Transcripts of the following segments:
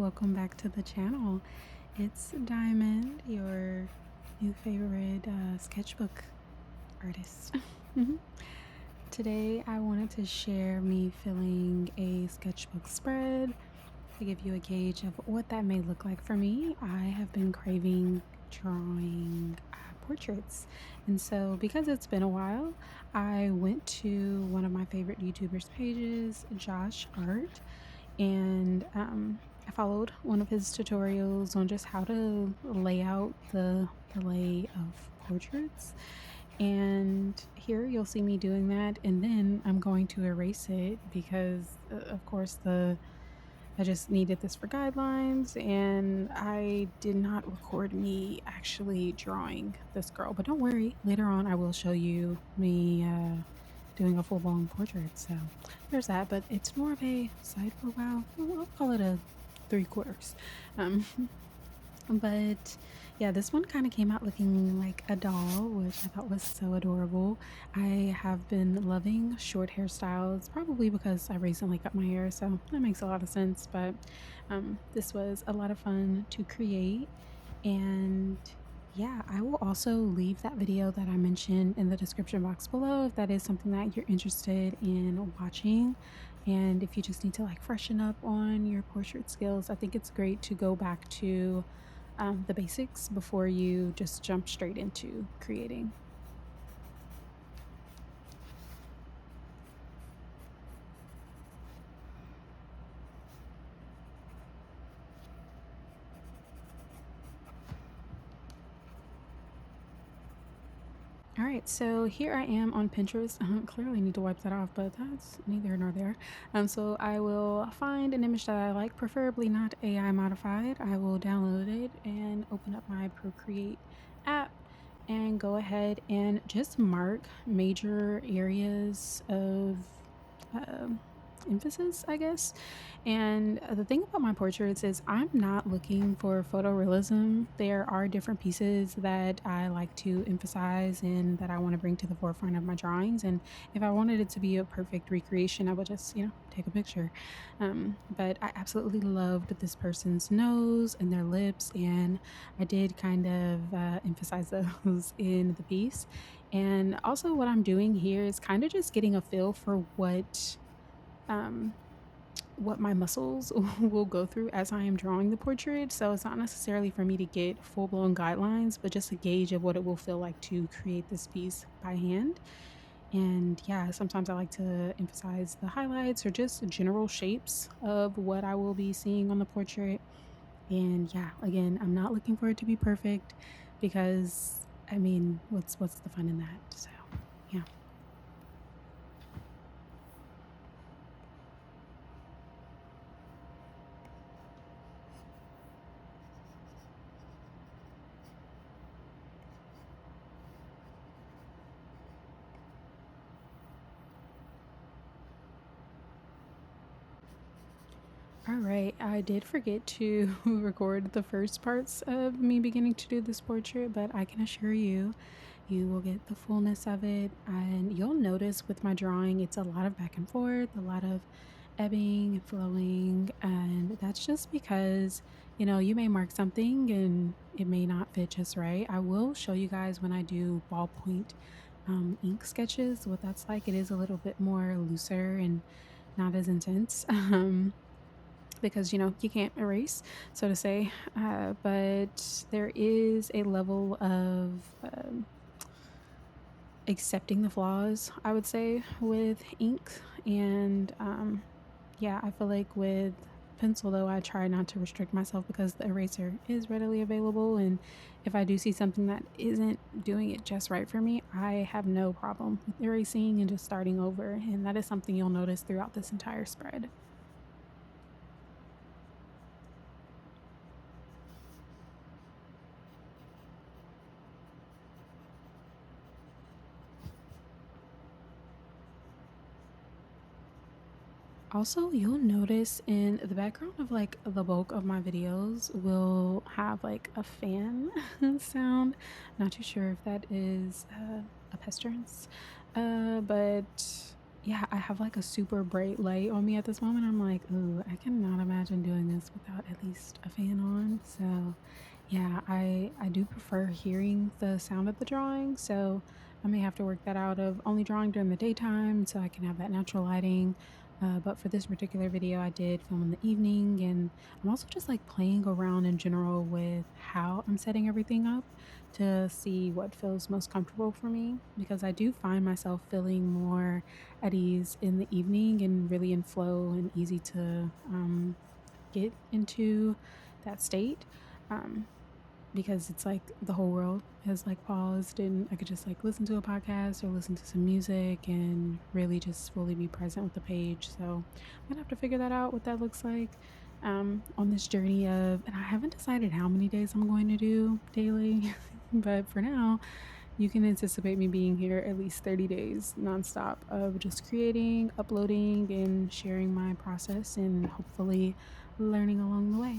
welcome back to the channel. It's Diamond, your new favorite sketchbook artist. Today I wanted to share me filling a sketchbook spread to give you a gauge of what that may look like for me. I have been craving drawing portraits, and so because it's been a while, I went to one of my favorite YouTubers pages, Josh Art, and I followed one of his tutorials on just how to lay out the lay of portraits. And here you'll see me doing that, and then I'm going to erase it because, of course, the I just needed this for guidelines, and I did not record me actually drawing this girl. But don't worry, later on I will show you me doing a full-blown portrait. So there's that, but it's more of a side profile. I'll call it a three-quarters. Um, but yeah, this one kind of came out looking like a doll, which I thought was so adorable. I have been loving short hairstyles, probably because I recently cut my hair, so that makes a lot of sense. But this was a lot of fun to create. And yeah, I will also leave that video that I mentioned in the description box below if that is something that you're interested in watching. And if you just need to like freshen up on your portrait skills, I think it's great to go back to the basics before you just jump straight into creating. All right, so here I am on Pinterest. Clearly need to wipe that off, but that's neither nor there. So I will find an image that I like, preferably not AI modified. I will download it and open up my Procreate app and go ahead and just mark major areas of um emphasis, I guess. And the thing about my portraits is I'm not looking for photorealism. There are different pieces that I like to emphasize and that I want to bring to the forefront of my drawings. And if I wanted it to be a perfect recreation, I would just, take a picture. But I absolutely loved this person's nose and their lips, and I did kind of emphasize those in the piece. And also, what I'm doing here is kind of just getting a feel for um, what my muscles will go through as I am drawing the portrait. So it's not necessarily for me to get full blown guidelines, but just a gauge of what it will feel like to create this piece by hand. And yeah, sometimes I like to emphasize the highlights or just general shapes of what I will be seeing on the portrait. And yeah, again, I'm not looking for it to be perfect because I mean, what's the fun in that? So yeah. All right, I did forget to record the first parts of me beginning to do this portrait, but I can assure you, you will get the fullness of it. And you'll notice with my drawing, it's a lot of back and forth, a lot of ebbing and flowing. And that's just because, you may mark something and it may not fit just right. I will show you guys when I do ballpoint ink sketches what that's like. It is a little bit more looser and not as intense. Because you can't erase, so to say. But there is a level of accepting the flaws, I would say, with ink. And yeah, I feel like with pencil, though, I try not to restrict myself because the eraser is readily available. And if I do see something that isn't doing it just right for me, I have no problem with erasing and just starting over. And that is something you'll notice throughout this entire spread. Also, you'll notice in the background of like the bulk of my videos will have like a fan sound. Not too sure if that is a pestilence, but Yeah, I have like a super bright light on me at this moment. I'm like, ooh, I cannot imagine doing this without at least a fan on. So, yeah, I do prefer hearing the sound of the drawing. So I may have to work that out of only drawing during the daytime so I can have that natural lighting. But for this particular video, I did film in the evening, and I'm also just like playing around in general with how I'm setting everything up to see what feels most comfortable for me because I do find myself feeling more at ease in the evening and really in flow and easy to get into that state. Um, because it's like the whole world has like paused and I could just like listen to a podcast or listen to some music and really just fully be present with the page. So I'm gonna have to figure that out what that looks like on this journey of, and I haven't decided how many days I'm going to do daily, but for now, you can anticipate me being here at least 30 days nonstop of just creating, uploading, and sharing my process and hopefully learning along the way.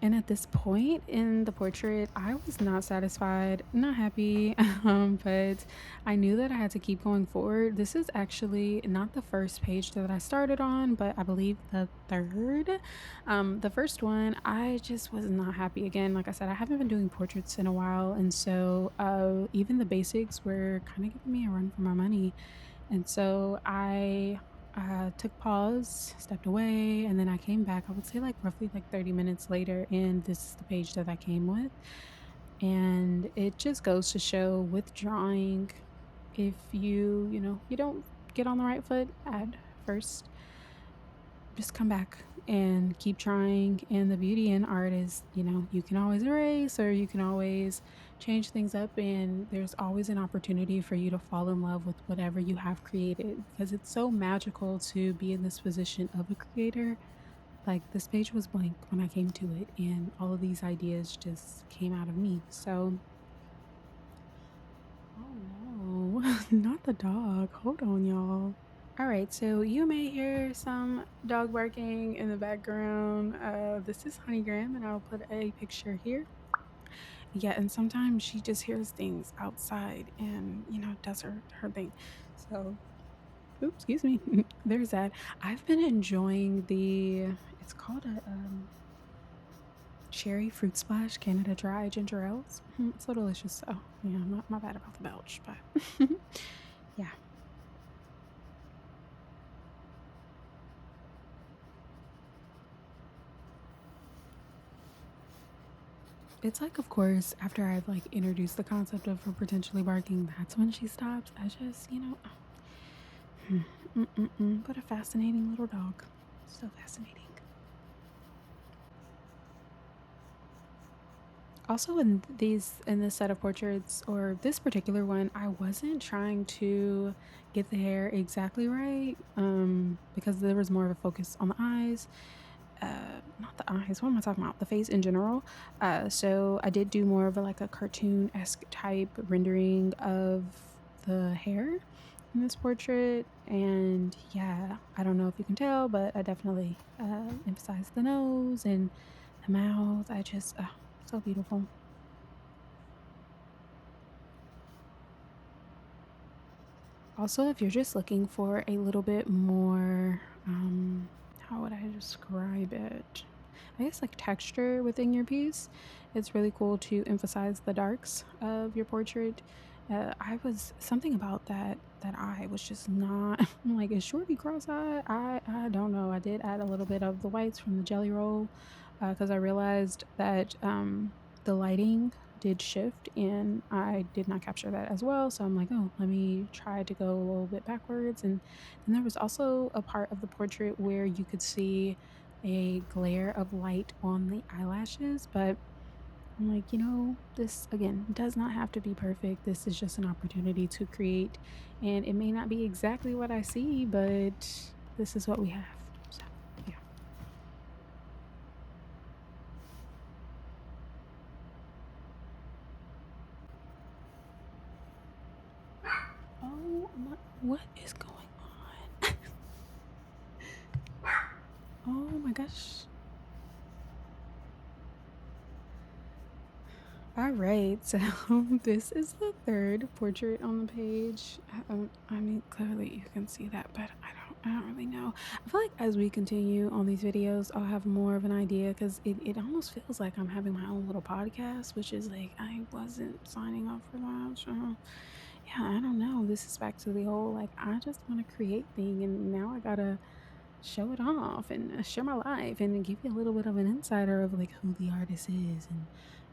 And at this point in the portrait, I was not satisfied, not happy, but I knew that I had to keep going forward. This is actually not the first page that I started on, but I believe the third. The first one, I just was not happy. Again, like I said, I haven't been doing portraits in a while, and so even the basics were kind of giving me a run for my money. And so I took pause, stepped away, and then I came back. I would say like roughly like 30 minutes later, and this is the page that I came with. And it just goes to show with drawing, if you don't get on the right foot at first, just come back and keep trying. And the beauty in art is, you can always erase or you can always change things up. And there's always an opportunity for you to fall in love with whatever you have created because it's so magical to be in this position of a creator. Like this page was blank when I came to it, and all of these ideas just came out of me. So, oh no, not the dog. Hold on, y'all. All right, so you may hear some dog barking in the background. This is Honeygram, and I'll put a picture here. Yeah, and sometimes she just hears things outside and, does her thing. So, oops, excuse me. There's that. I've been enjoying it's called a cherry fruit splash Canada Dry ginger ales. It's so delicious. So, yeah, my bad about the belch, but yeah. It's like, of course, after I've like introduced the concept of her potentially barking, that's when she stops. I just, but a fascinating little dog. So fascinating. Also, in this set of portraits, or this particular one, I wasn't trying to get the hair exactly right, because there was more of a focus on the eyes. Not the eyes, what am I talking about? The face in general. So I did do more of like a cartoon-esque type rendering of the hair in this portrait. And yeah, I don't know if you can tell, but I definitely emphasized the nose and the mouth. I just, so beautiful. Also, if you're just looking for a little bit more, how would I describe it? I guess like texture within your piece, it's really cool to emphasize the darks of your portrait. I was something about that eye was just not I'm like, is Shorty cross-eyed? I don't know. I did add a little bit of the whites from the jelly roll because I realized that the lighting did shift and I did not capture that as well. So I'm like, oh, let me try to go a little bit backwards. And then there was also a part of the portrait where you could see a glare of light on the eyelashes, but I'm like, this again does not have to be perfect. This is just an opportunity to create, and it may not be exactly what I see, but this is what we have. So, yeah. Oh my, what is going on? Oh my gosh. All right, so this is the third portrait on the page. I mean, clearly you can see that, but I don't really know. I feel like as we continue on these videos, I'll have more of an idea because it almost feels like I'm having my own little podcast, which is like I wasn't signing up for that. So yeah, I don't know. This is back to the whole like I just want to create thing, and now I gotta show it off and share my life and give you a little bit of an insider of like who the artist is and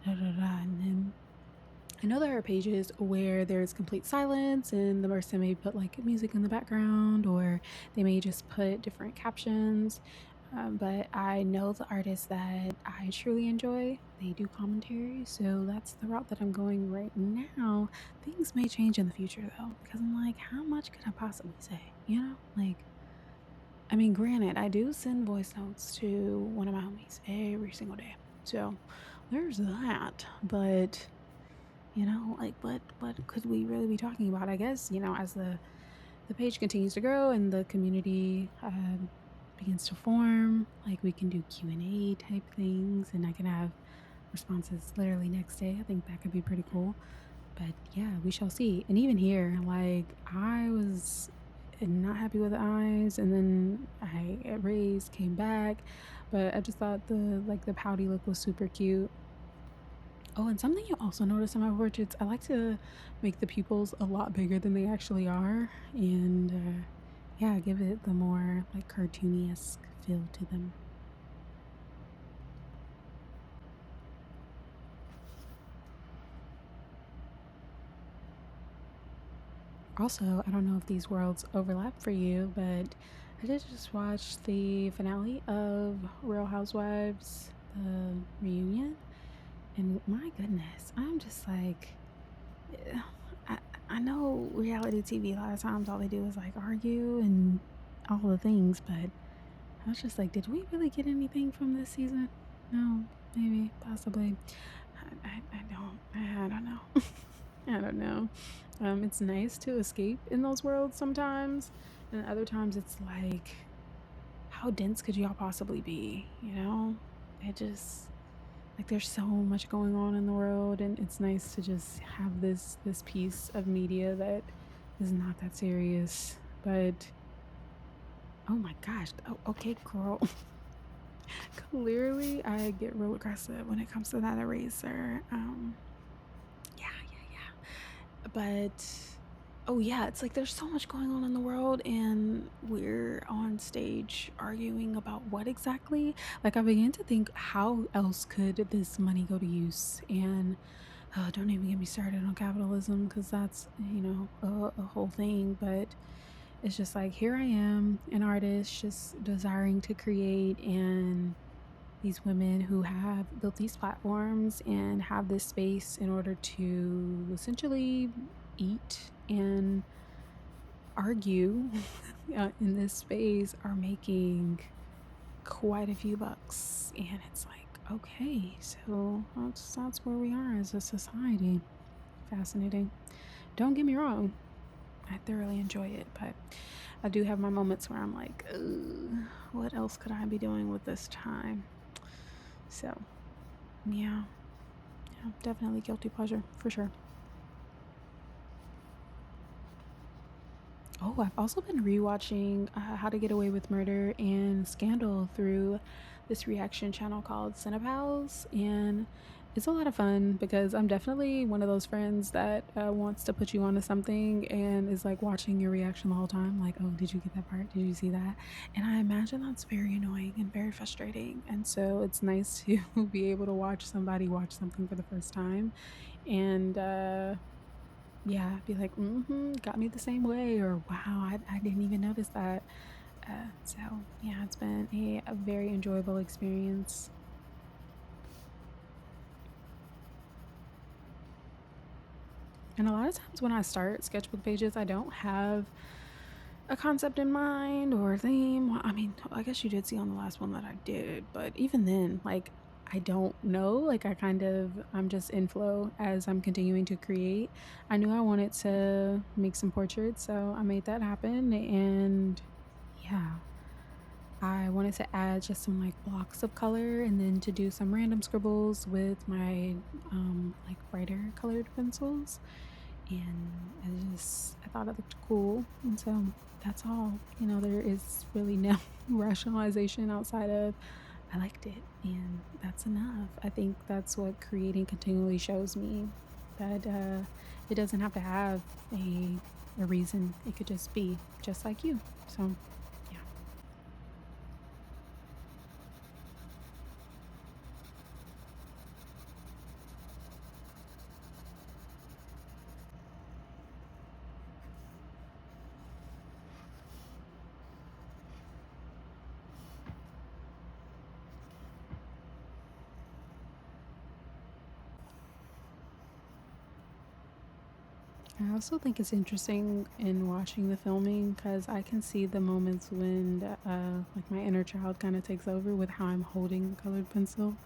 da da da. And then I know there are pages where there's complete silence and the person may put like music in the background or they may just put different captions. But I know the artists that I truly enjoy, they do commentary. So that's the route that I'm going right now. Things may change in the future though, because I'm like, how much could I possibly say? You know, like I mean, granted, I do send voice notes to one of my homies every single day. So there's that. But, like what could we really be talking about? I guess, as the page continues to grow and the community begins to form, like we can do Q&A type things and I can have responses literally next day. I think that could be pretty cool. But yeah, we shall see. And even here, like I was not happy with the eyes, and then I erased, came back, but I just thought the pouty look was super cute. Oh, and something you also notice in my portraits, I like to make the pupils a lot bigger than they actually are, and yeah, give it the more like cartoony-esque feel to them. Also, I don't know if these worlds overlap for you, but I did just watch the finale of Real Housewives, the reunion, and my goodness, I'm just like, eh, I, I know reality TV, a lot of times all they do is like argue and all the things, but I was just like, did we really get anything from this season? No, maybe, possibly. I don't know. I don't know. It's nice to escape in those worlds sometimes, and other times it's like, how dense could y'all possibly be? It just like there's so much going on in the world, and it's nice to just have this piece of media that is not that serious. But oh my gosh, oh, okay, girl. Clearly, I get real aggressive when it comes to that eraser. Yeah. But oh yeah, it's like there's so much going on in the world, and we're on stage arguing about what exactly. Like I began to think, how else could this money go to use? And don't even get me started on capitalism because that's a whole thing. But it's just like here I am, an artist, just desiring to create, and these women who have built these platforms and have this space in order to essentially eat and argue in this space are making quite a few bucks. And it's like, okay, so that's where we are as a society. Fascinating. Don't get me wrong, I thoroughly enjoy it, but I do have my moments where I'm like, what else could I be doing with this time? So yeah, definitely guilty pleasure for sure. Oh, I've also been rewatching How to Get Away with Murder and Scandal through this reaction channel called Cinepals, and it's a lot of fun because I'm definitely one of those friends that wants to put you onto something and is like watching your reaction the whole time. Like, oh, did you get that part? Did you see that? And I imagine that's very annoying and very frustrating. And so it's nice to be able to watch somebody watch something for the first time and yeah, be like, got me the same way, or wow, I didn't even notice that. So yeah, it's been a very enjoyable experience. And a lot of times when I start sketchbook pages, I don't have a concept in mind or a theme. Well, I mean, I guess you did see on the last one that I did, but even then, like, I don't know. Like, I'm just in flow as I'm continuing to create. I knew I wanted to make some portraits, so I made that happen. And yeah, I wanted to add just some like blocks of color and then to do some random scribbles with my like brighter colored pencils. And I thought it looked cool. And so that's all. You know, there is really no rationalization outside of I liked it, and that's enough. I think that's what creating continually shows me that it doesn't have to have a reason. It could just be just like you. So, yeah. I also think it's interesting in watching the filming because I can see the moments when like my inner child kind of takes over with how I'm holding the colored pencil.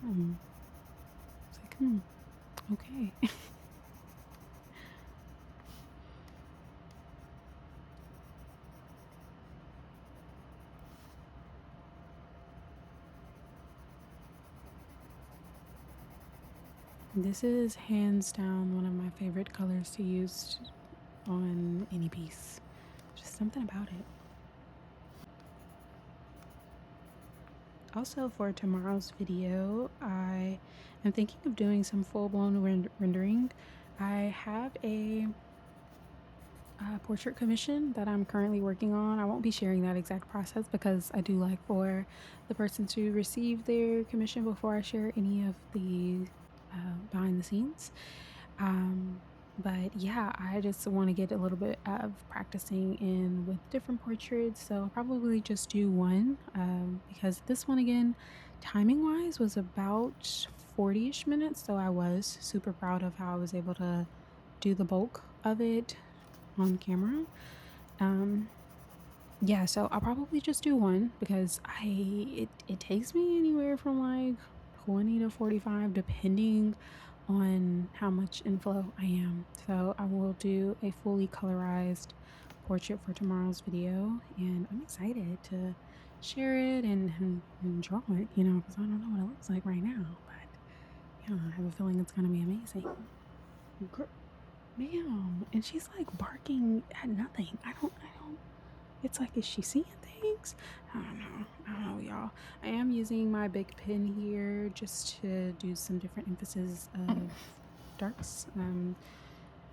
Um, it's like, okay. This is hands down one of my favorite colors to use on any piece. Just something about it. Also, for tomorrow's video, I am thinking of doing some full-blown rendering. I have a portrait commission that I'm currently working on. I won't be sharing that exact process because I do like for the person to receive their commission before I share any of the behind the scenes. But yeah, I just want to get a little bit of practicing in with different portraits. So I'll probably just do one because this one again, timing wise, was about 40-ish minutes. So I was super proud of how I was able to do the bulk of it on camera. Um, yeah, so I'll probably just do one because it takes me anywhere from like 20 to 45 depending on how much inflow I am. So I will do a fully colorized portrait for tomorrow's video, and I'm excited to share it and draw it, you know, because I don't know what it looks like right now, but yeah, I have a feeling it's gonna be amazing. Ma'am, and she's like barking at nothing. I don't. It's like, is she seeing things? I don't know, y'all. I am using my big pen here just to do some different emphasis of darks. I'm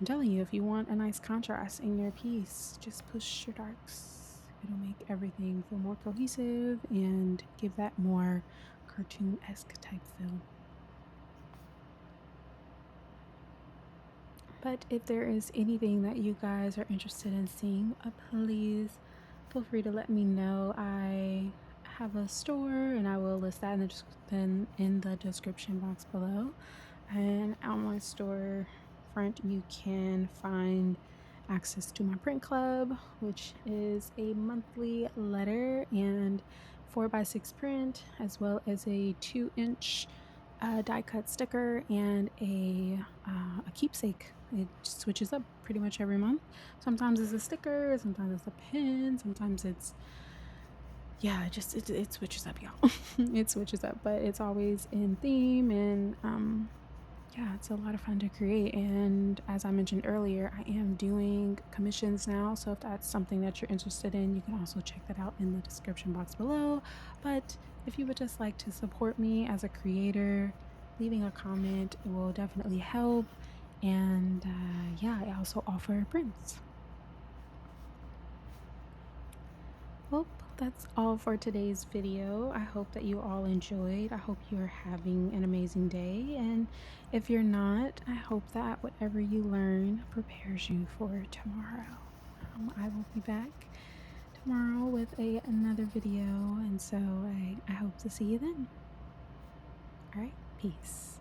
telling you, if you want a nice contrast in your piece, just push your darks. It'll make everything feel more cohesive and give that more cartoon-esque type feel. But if there is anything that you guys are interested in seeing, please feel free to let me know. I have a store and I will list that in the description box below. And on my store front, you can find access to my print club, which is a monthly letter and 4x6 print, as well as a 2-inch die cut sticker and a keepsake. It switches up pretty much every month. Sometimes it's a sticker, sometimes it's a pin, sometimes it's it switches up, y'all. It switches up, but it's always in theme and yeah, it's a lot of fun to create. And as I mentioned earlier, I am doing commissions now. So if that's something that you're interested in, you can also check that out in the description box below. But if you would just like to support me as a creator, leaving a comment will definitely help. And yeah, I also offer prints. Well, that's all for today's video. I hope that you all enjoyed. I hope you're having an amazing day. And if you're not, I hope that whatever you learn prepares you for tomorrow. I will be back tomorrow with another video. And so I hope to see you then. All right, peace.